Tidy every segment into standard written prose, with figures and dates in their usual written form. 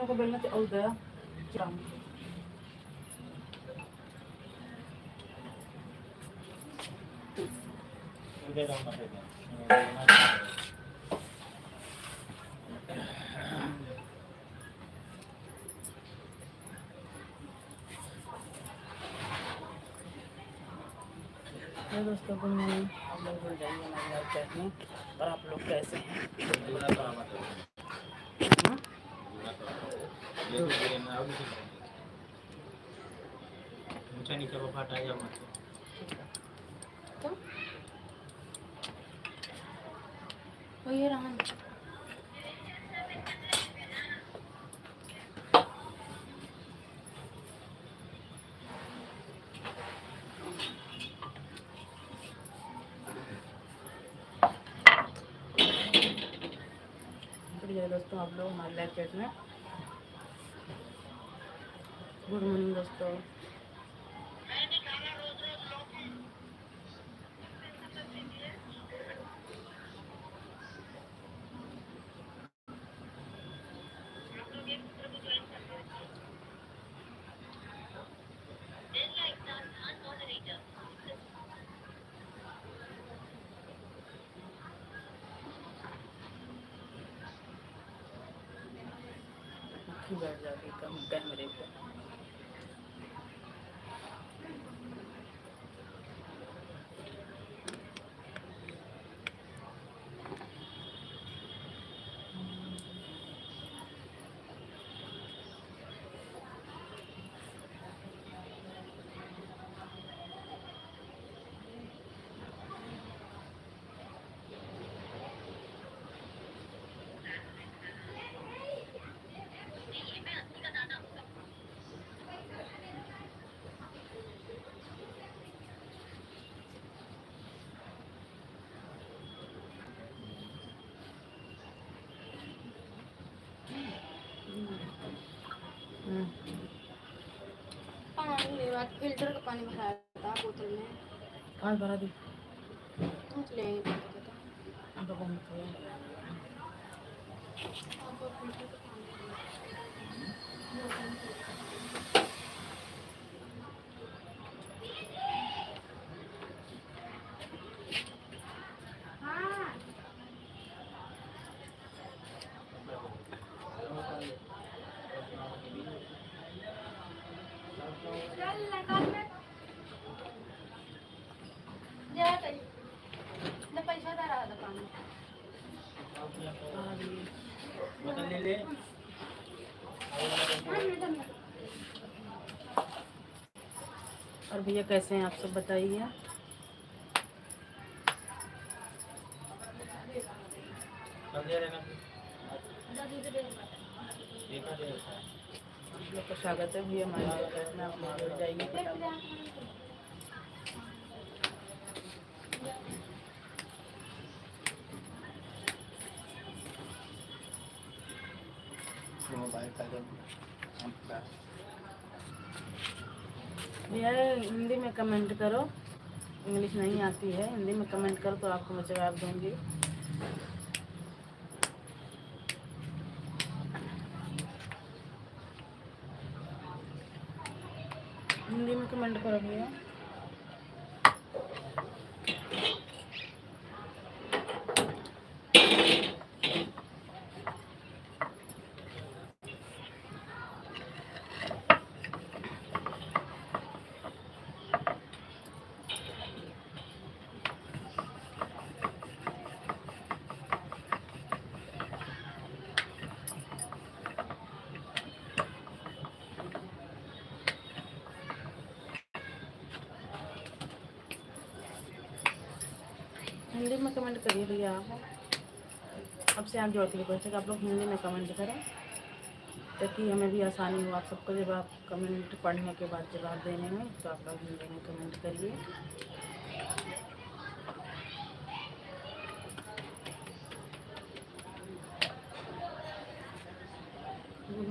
को बेलना ते उदया चिराम उद्या जाऊन दोस्तों को मैं आप लोग जुड़ जाइए हमारे लाइव चैट में। और आप लोग कैसे हैं? ऊंचा नीचे को फाटा या मत तो वो ये रहन दोस्तों आप लोग हमारे लाइव चैट में। गुड मॉर्निंग दोस्तों। बैठ जाती कम कैमरे पे। फिल्टर का पानी भराया था बोतल में। कहाँ भरा दी? तुम ले आए तो कौन सा और भैया कैसे हैं आप सब बताइए। आप लोग का स्वागत है भैया हमारे चैट में। आप लोग जुड़ जाइए। यार हिंदी में कमेंट करो, इंग्लिश नहीं आती है। हिंदी में कमेंट करो तो आपको मैं जवाब दूंगी। हिंदी में कमेंट करो भैया। हिंदी में कमेंट करिए भैया। आप अब से आप जोड़ के रिक्वेस्ट है कि आप लोग हिंदी में कमेंट करें ताकि हमें भी आसानी हो। आप सबको जब आप कमेंट पढ़ने के बाद जवाब देने में तो आप लोग हिंदी में कमेंट करिए। गुड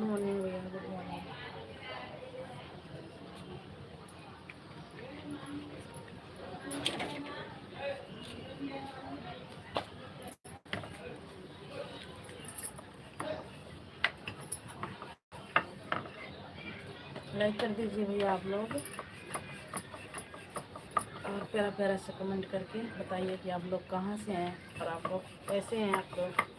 मॉर्निंग भैया, गुड मॉर्निंग। लाइक कर दीजिए भैया आप लोग, और प्यारा प्यारा से कमेंट करके बताइए कि आप लोग कहाँ से हैं और आप लोग कैसे हैं आप लोग।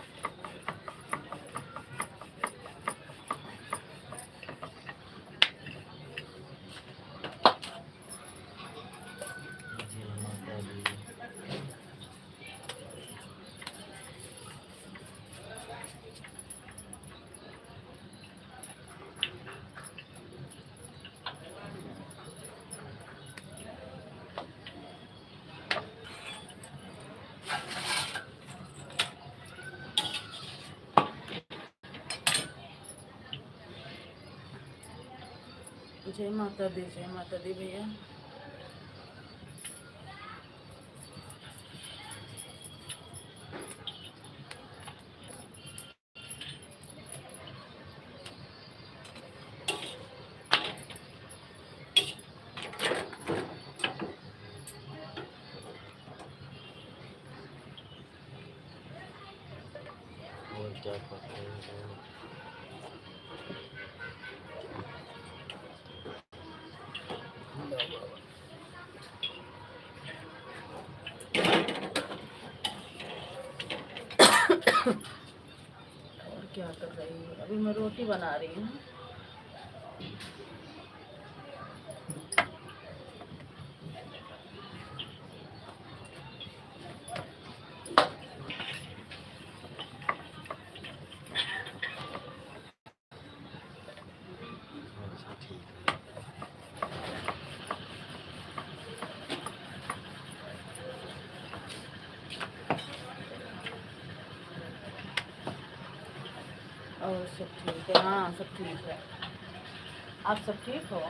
जय माता दी। जय माता दी भैया। और क्या कर रहे हो? और क्या कर रही है? अभी मैं रोटी बना रही हूँ। अच्छा ठीक है। और सब ठीक है? हाँ सब ठीक है। आप सब ठीक हो?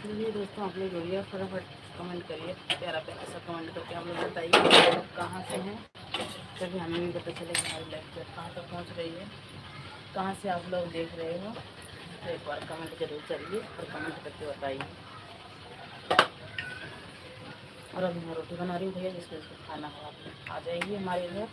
चलिए दोस्तों, आप लोग जुड़िए, फटाफट कमेंट करिए, प्यारा प्यारा सा कमेंट करके हम लोग बताइए आप लोग कहाँ से हैं, तभी हमें भी पता चले कि हमारी लाइफ कहाँ तक पहुँच रही है, कहाँ से आप लोग देख रहे हो। तो एक बार कमेंट जरूर करिए और कमेंट करके बताइए। और अभी मैं रोटी बना रही हूँ भैया, जिसको जिसको खाना है आप लोग आ जाइए हमारे घर।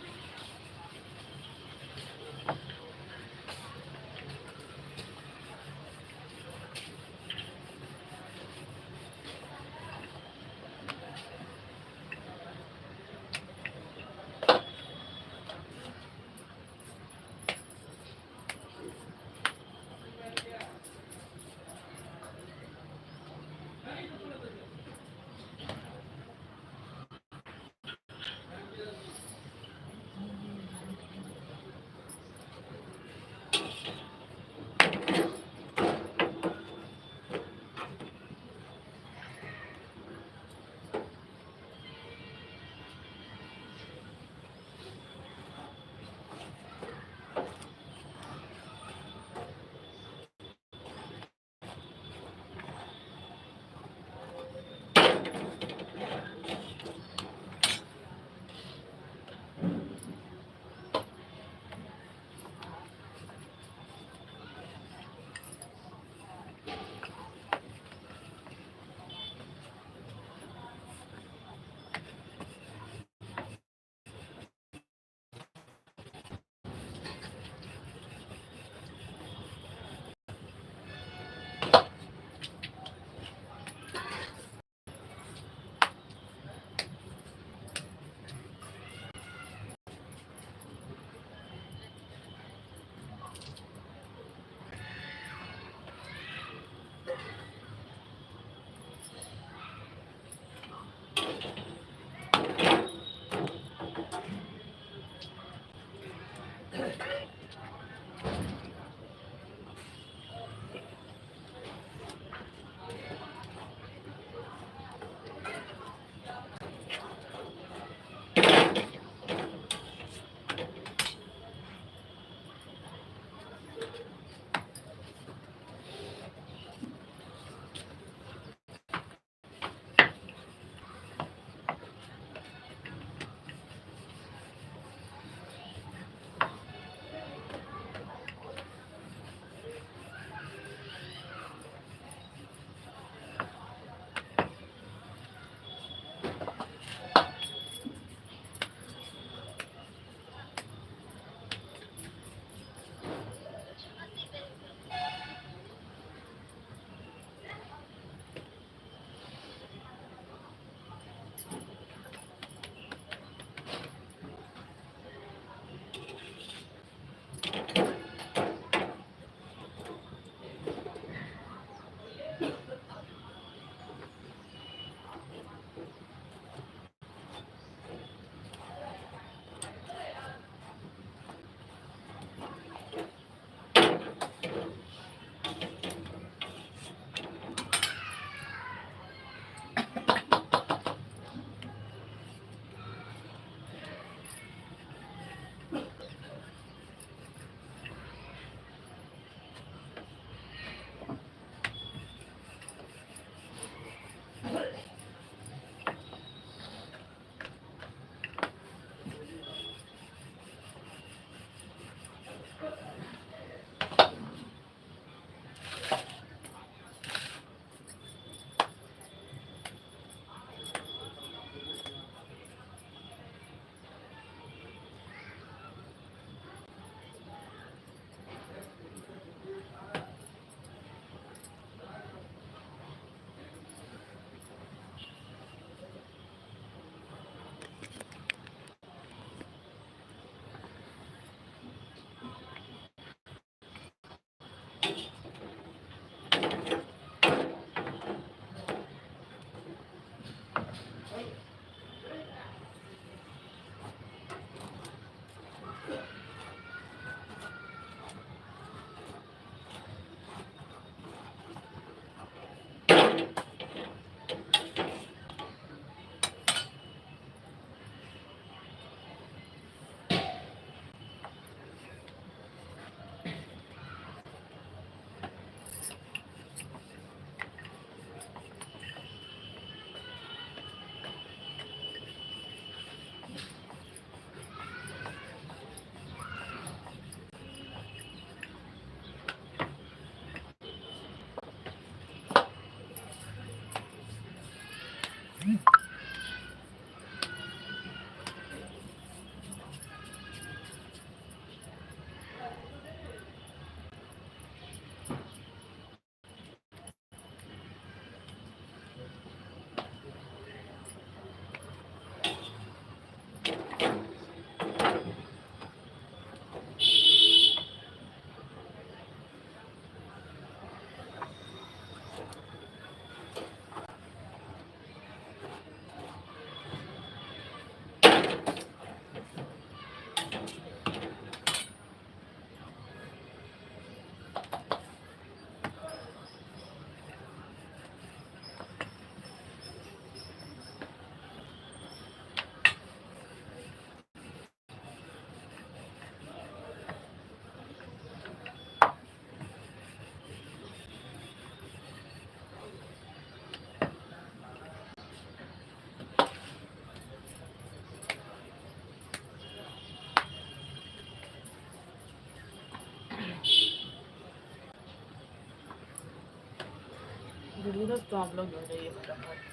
वीडियो तो आप लोग जुड़ जाइए फटाफट।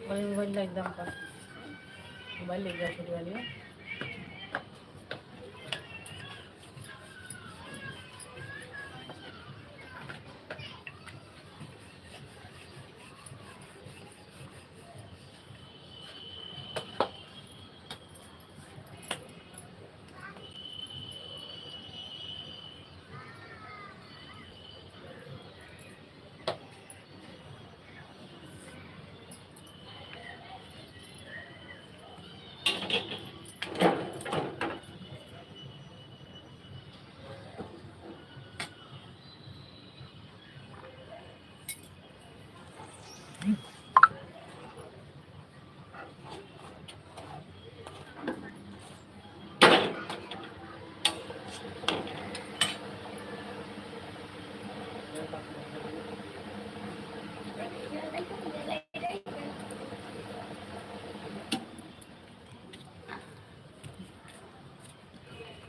मोबाइल एकदम का मोबाइल ले गया छोटी वाली है।